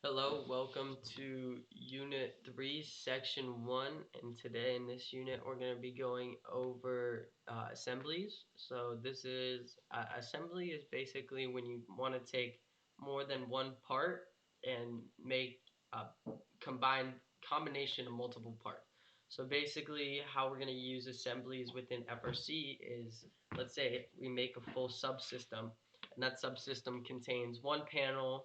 Hello, welcome to Unit 3, Section 1, and today in this unit we're going to be going over assemblies. So this is, assembly is basically when you want to take more than one part and make a combination of multiple parts. So basically how we're going to use assemblies within FRC is, let's say we make a full subsystem, and that subsystem contains one panel,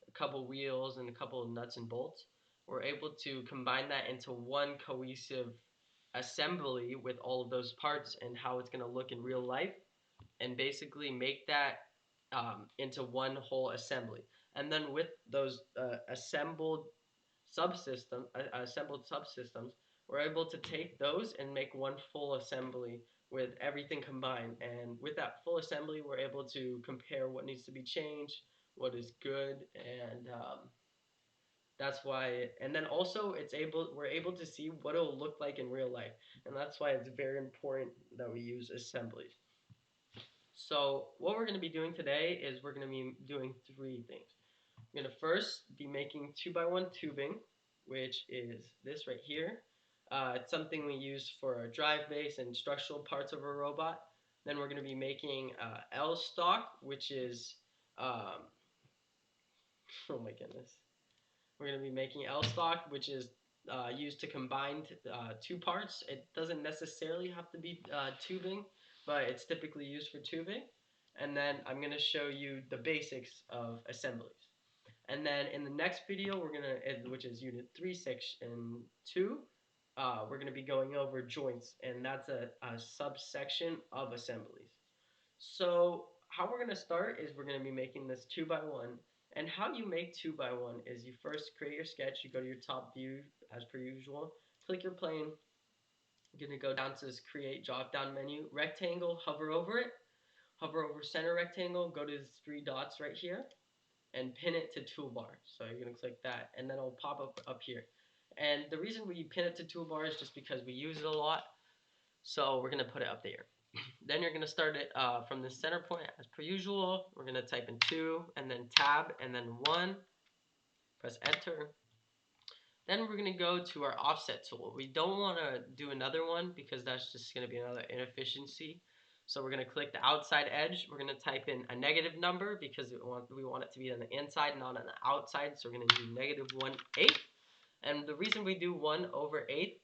a couple wheels, and a couple of nuts and bolts. We're able to combine that into one cohesive assembly with all of those parts and how it's going to look in real life, and basically make that into one whole assembly. And then with those assembled subsystems, we're able to take those and make one full assembly with everything combined. And with that full assembly, we're able to compare what needs to be changed, what is good, and that's why. And then also, we're able to see what it'll look like in real life, and that's why it's very important that we use assemblies. So what we're going to be doing today is we're going to be doing three things. We're going to first be making 2x1 tubing, which is this right here. It's something we use for our drive base and structural parts of a robot. Then we're going to be making L stock, which is, oh my goodness. We're going to be making L stock, which is used to combine two parts. It doesn't necessarily have to be tubing, but it's typically used for tubing. And then I'm going to show you the basics of assemblies. And then in the next video, which is Unit 3, Section 2, we're going to be going over joints, and that's a subsection of assemblies. So how we're going to start is we're going to be making this 2x1. And how you make 2x1 is you first create your sketch, you go to your top view as per usual, click your plane, you're going to go down to this create drop down menu, rectangle, hover over it, hover over center rectangle, go to these three dots right here, and pin it to toolbar. So you're going to click that, and then it'll pop up here. And the reason we pin it to toolbar is just because we use it a lot, so we're going to put it up there. Then you're going to start it from the center point as per usual. We're going to type in 2, and then tab, and then 1. Press enter. Then we're going to go to our offset tool. We don't want to do another one because that's just going to be another inefficiency. So we're going to click the outside edge. We're going to type in a negative number because we want it to be on the inside, not on the outside. So we're going to do -1/8. And the reason we do 1/8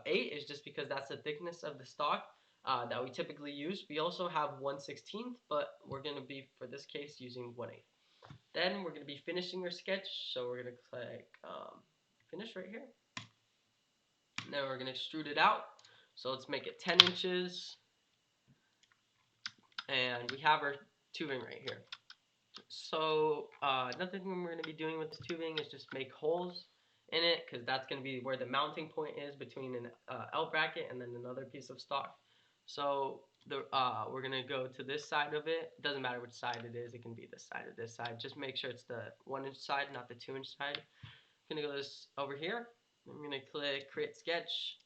is just because that's the thickness of the stock that we typically use. We also have 1/16, but we're going to be, for this case, using 1/8. Then we're going to be finishing our sketch, so we're going to click finish right here. Now we're going to extrude it out. So let's make it 10 inches. And we have our tubing right here. So another thing we're going to be doing with this tubing is just make holes in it, because that's going to be where the mounting point is between an L bracket and then another piece of stock. So we're going to go to this side of it. It doesn't matter which side it is. It can be this side or this side. Just make sure it's the 1-inch side, not the 2-inch side. I'm going to go this over here. I'm going to click create sketch.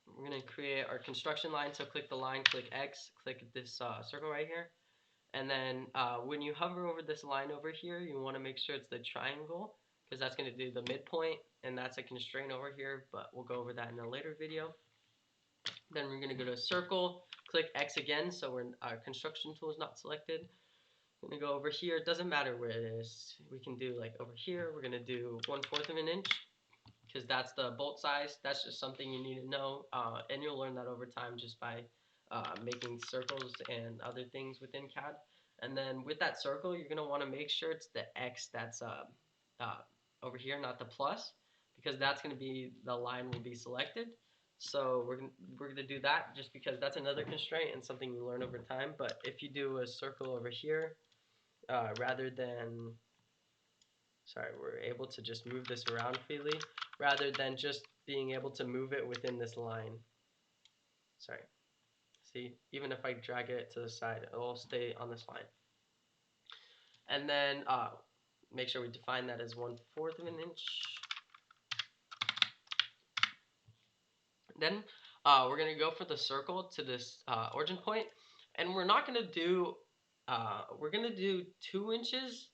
We're going to create our construction line. So click the line, click X, click this circle right here. And then when you hover over this line over here, you want to make sure it's the triangle, because that's going to do the midpoint, and that's a constraint over here, but we'll go over that in a later video. Then we're going to go to circle, click X again, so our construction tool is not selected. We're going to go over here. It doesn't matter where it is. We can do like over here. We're going to do 1/4 of an inch, because that's the bolt size. That's just something you need to know, and you'll learn that over time just by making circles and other things within CAD. And then with that circle, you're going to want to make sure it's the X that's over here, not the plus, because that's going to be the line will be selected. So we're going to do that just because that's another constraint and something you learn over time. But if you do a circle over here, rather than, sorry, we're able to just move this around freely, rather than just being able to move it within this line. Sorry. See, even if I drag it to the side, it'll stay on this line. And then make sure we define that as 1/4 of an inch. Then we're going to go for the circle to this origin point, and we're not going to do, we're going to do 2.5 inches.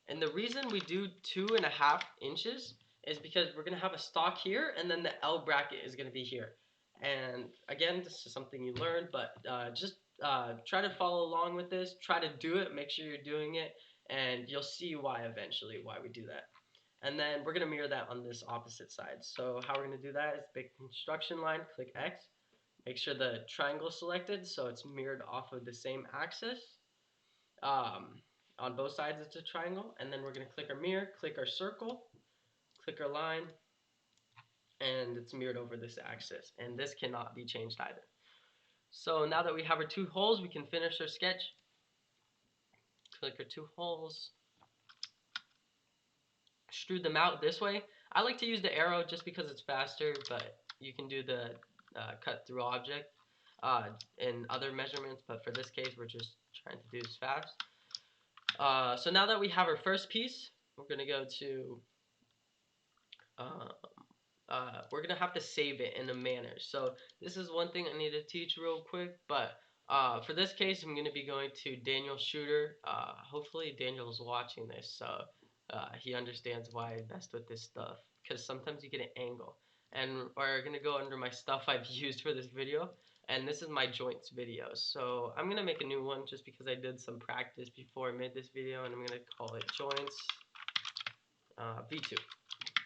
And the reason we do 2.5 inches is because we're gonna have a stock here, and then the L bracket is gonna be here. And again, this is something you learned, but just try to follow along with this. Try to do it. Make sure you're doing it, and you'll see why eventually why we do that. And then we're gonna mirror that on this opposite side. So how we're gonna do that is pick construction line, click X, make sure the triangle is selected so it's mirrored off of the same axis. On both sides it's a triangle, and then we're gonna click our mirror, click our circle, click our line, and it's mirrored over this axis. And this cannot be changed either. So now that we have our 2 holes, we can finish our sketch. Click our 2 holes, extrude them out this way. I like to use the arrow just because it's faster, but you can do the cut through object in other measurements, but for this case we're just trying to do this fast. So now that we have our first piece, we're going to go to we're going to have to save it in a manner. So this is one thing I need to teach real quick, but for this case I'm going to be going to Daniel Shooter. Hopefully Daniel's watching this, so he understands why I messed with this stuff, because sometimes you get an angle. And we're going to go under my stuff I've used for this video, and this is my joints video. So I'm going to make a new one just because I did some practice before I made this video, and I'm going to call it joints V2.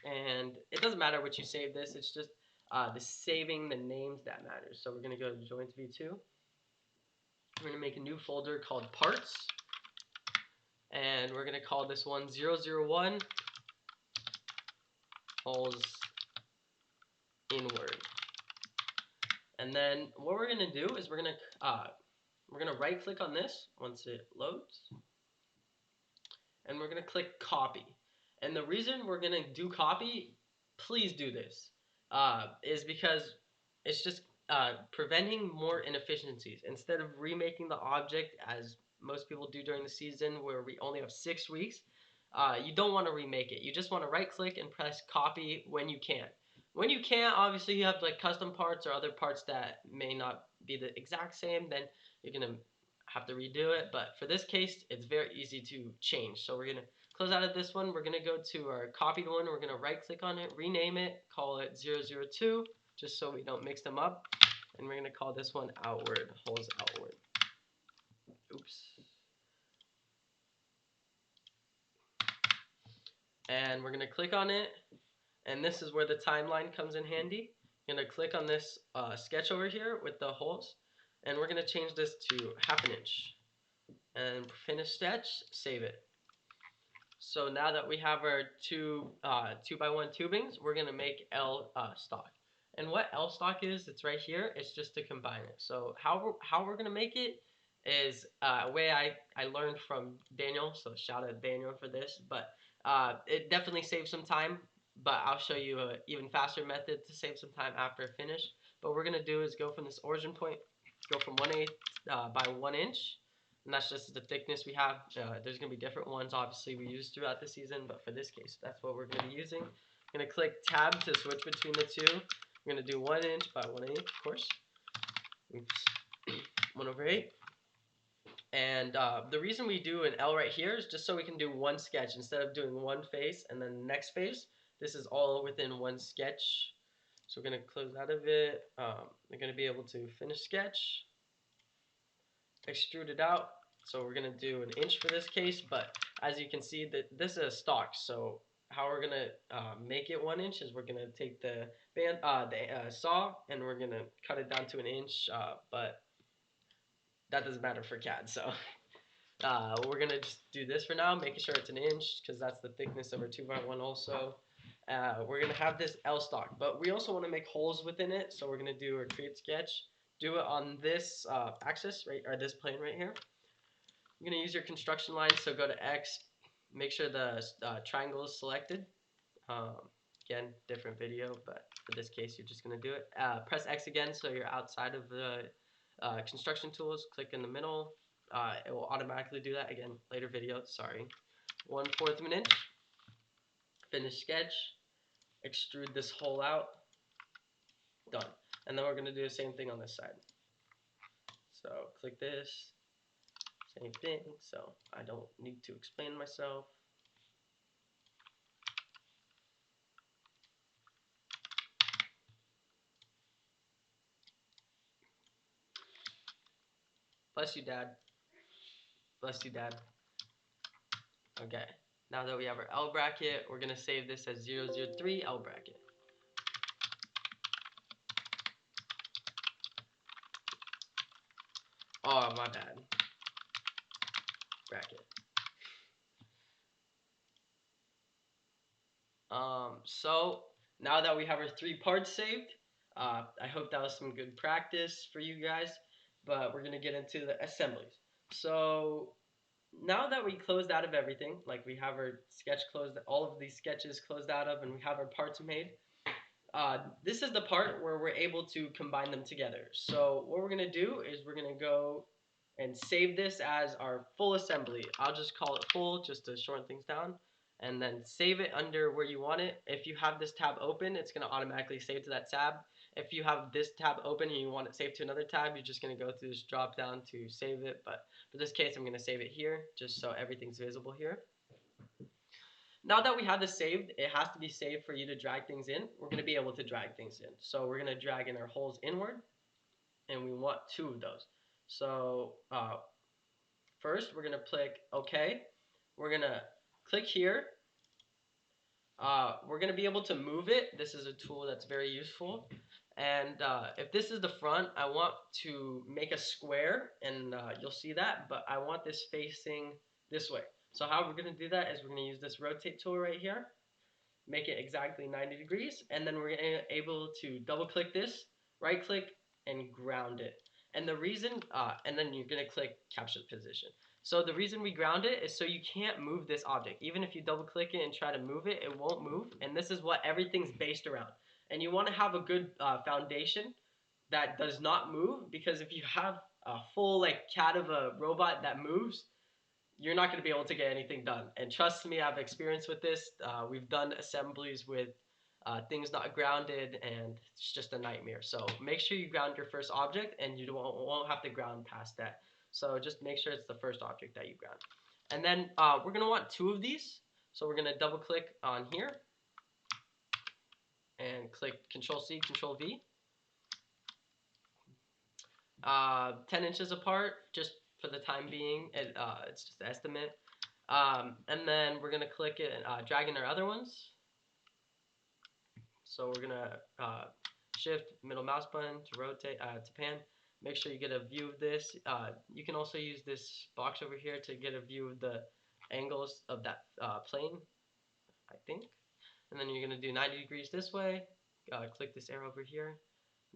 And it doesn't matter what you save this, it's just the saving the names that matters. So we're going to go to joints V2. We're going to make a new folder called parts, and we're going to call this one 001 holes inward. And then what we're going to do is we're going to right click on this once it loads, and we're going to click copy. And the reason we're going to do copy, please do this, is because it's just preventing more inefficiencies. Instead of remaking the object as most people do during the season where we only have 6 weeks, you don't want to remake it. You just want to right click and press copy when you can. When you can't, obviously you have like custom parts or other parts that may not be the exact same, then you're going to have to redo it. But for this case, it's very easy to change. So we're going to close out of this one. We're going to go to our copied one. We're going to right click on it, rename it, call it 002, just so we don't mix them up. And we're going to call this one outward, holes outward. Oops. And we're going to click on it. And this is where the timeline comes in handy. I'm going to click on this sketch over here with the holes. And we're going to change this to 1/2 inch. And finish sketch, save it. So now that we have our 2x1 tubings, we're going to make L stock. And what L stock is, it's right here. It's just to combine it. So how we're going to make it is a way I learned from Daniel. So shout out Daniel for this. But it definitely saves some time. But I'll show you an even faster method to save some time after I finish. But what we're going to do is go from this origin point, go from 1/8 by 1 inch. And that's just the thickness we have. There's going to be different ones, obviously, we use throughout the season, but for this case, that's what we're going to be using. I'm going to click tab to switch between the two. I'm going to do 1 inch by 1/8, of course. Oops. 1/8. And the reason we do an L right here is just so we can do one sketch instead of doing one face and then the next face. This is all within one sketch. So we're going to close out of it. We're going to be able to finish sketch, extrude it out. So we're going to do 1 inch for this case, but as you can see, that this is a stock. So how we're going to make it 1 inch is we're going to take the saw and we're going to cut it down to 1 inch, but that doesn't matter for CAD. So we're going to just do this for now, making sure it's 1 inch because that's the thickness of our 2x1 also. We're going to have this L stock, but we also want to make holes within it. So we're going to do a create sketch, do it on this axis, right, or this plane right here. You're going to use your construction line, so go to X, make sure the triangle is selected. Again, different video, but for this case, you're just going to do it. Press X again so you're outside of the construction tools. Click in the middle. It will automatically do that. Again, later video, sorry. 1/4 of an inch. Finish sketch. Extrude this hole out. Done. And then we're going to do the same thing on this side. So click this. Same thing, so I don't need to explain myself. Bless you, Dad. Bless you, Dad. Okay. Now that we have our L bracket, we're gonna save this as 003 L bracket. Oh, my bad. Bracket. So now that we have our 3 parts saved, I hope that was some good practice for you guys. But we're gonna get into the assemblies. So now that we closed out of everything, like we have our sketch closed, all of these sketches closed out of, and we have our parts made. This is the part where we're able to combine them together. So what we're going to do is we're going to go and save this as our full assembly. I'll just call it full just to shorten things down. And then save it under where you want it. If you have this tab open, it's going to automatically save to that tab. If you have this tab open and you want it saved to another tab, you're just going to go through this drop down to save it. But for this case, I'm going to save it here just so everything's visible here. Now that we have this saved, it has to be saved for you to drag things in. We're going to be able to drag things in. So we're going to drag in our holes inward, and we want 2 of those. So first, we're going to click OK. We're going to click here. We're going to be able to move it. This is a tool that's very useful. And if this is the front, I want to make a square, and you'll see that, but I want this facing this way. So how we're going to do that is we're going to use this rotate tool right here, make it exactly 90 degrees, and then we're able to double click this, right click, and ground it. And the reason, and then you're going to click capture position. So the reason we ground it is so you can't move this object. Even if you double click it and try to move it, it won't move. And this is what everything's based around. And you want to have a good foundation that does not move, because if you have a full like CAD of a robot that moves, you're not going to be able to get anything done. And trust me, I've experience with this. We've done assemblies with things not grounded, and it's just a nightmare. So make sure you ground your first object, and you won't have to ground past that. So just make sure it's the first object that you ground. And then we're going to want 2 of these. So we're going to double click on here and click Control C, Control V. 10 inches apart, just for the time being. It's just an estimate. And then we're going to click it and drag in our other ones. So we're going to shift middle mouse button to rotate, to pan. Make sure you get a view of this. You can also use this box over here to get a view of the angles of that plane, I think. And then you're going to do 90 degrees this way. Click this arrow over here.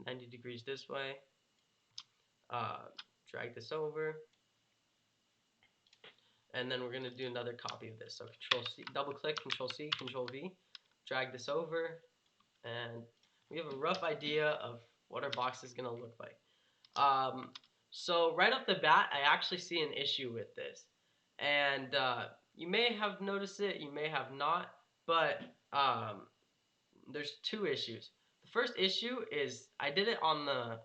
90 degrees this way. Drag this over. And then we're going to do another copy of this. So Control C, double click, Control C, Control V, drag this over, and we have a rough idea of what our box is going to look like. So right off the bat, I actually see an issue with this. And you may have noticed it, you may have not, but there's 2 issues. The first issue is I did it on the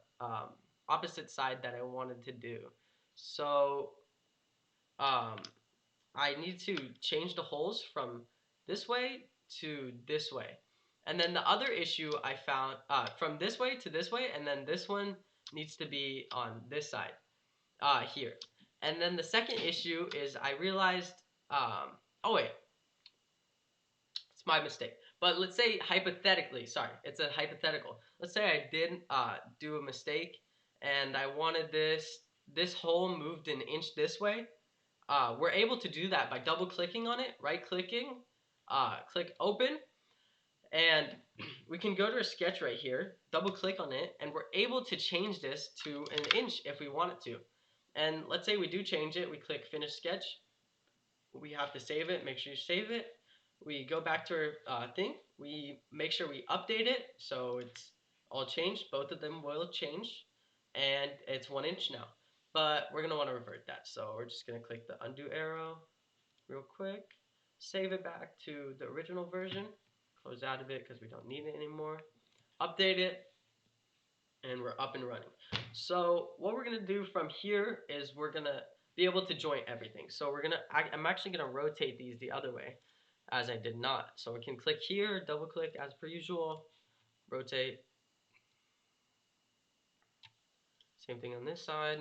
opposite side that I wanted to do. So I need to change the holes from this way to this way. And then the other issue I found, from this way to this way, and then this one needs to be on this side, here. And then the second issue is I realized, oh wait, it's my mistake. But let's say hypothetically, sorry, it's a hypothetical. Let's say I did do a mistake, and I wanted this hole moved an inch this way. We're able to do that by double clicking on it, right clicking, click open, and we can go to a sketch right here, double click on it, and we're able to change this to an inch if we wanted to. And let's say we do change it, we click finish sketch, we have to save it, make sure you save it. We go back to our thing, we make sure we update it so it's all changed, both of them will change, and it's 1 inch now. But we're going to want to revert that, so we're just going to click the undo arrow real quick, save it back to the original version, close out of it because we don't need it anymore, update it, and we're up and running. So what we're going to do from here is we're going to be able to join everything. So I'm actually going to rotate these the other way, as I did not. So we can click here, double click as per usual, rotate. Same thing on this side.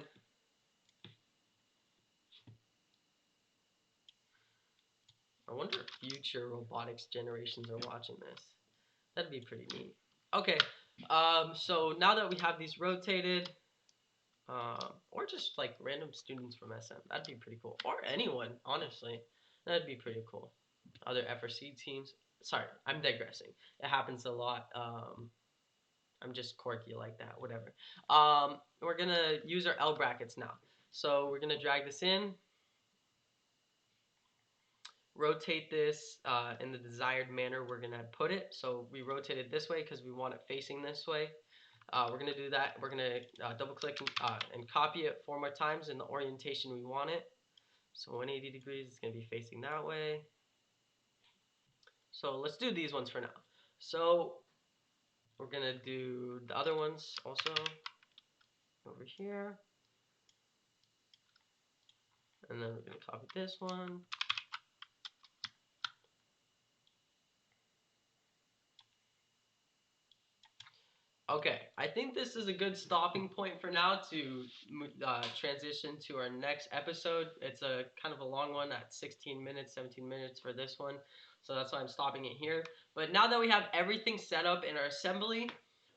I wonder if future robotics generations are watching this. That'd be pretty neat. Okay, so now that we have these rotated, or just like random students from SM, that'd be pretty cool. Or anyone, honestly, that'd be pretty cool. Other FRC teams. Sorry, I'm digressing. It happens a lot. I'm just quirky like that. Whatever. We're gonna use our L brackets now. So we're gonna drag this in, rotate this in the desired manner we're gonna put it. So we rotate it this way because we want it facing this way. We're gonna do that. We're gonna double click and copy it 4 more times in the orientation we want it. So 180 degrees is gonna be facing that way. So let's do these ones for now. So we're gonna do the other ones also over here. And then we're gonna copy this one. Okay, I think this is a good stopping point for now to transition to our next episode. It's a kind of a long one at 16 minutes, 17 minutes for this one. So that's why I'm stopping it here. But now that we have everything set up in our assembly,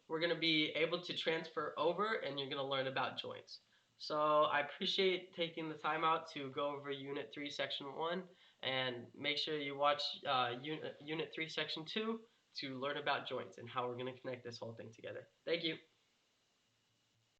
we're going to be able to transfer over and you're going to learn about joints. So I appreciate taking the time out to go over Unit 3, Section 1, and make sure you watch Unit 3, Section 2 to learn about joints and how we're going to connect this whole thing together. Thank you.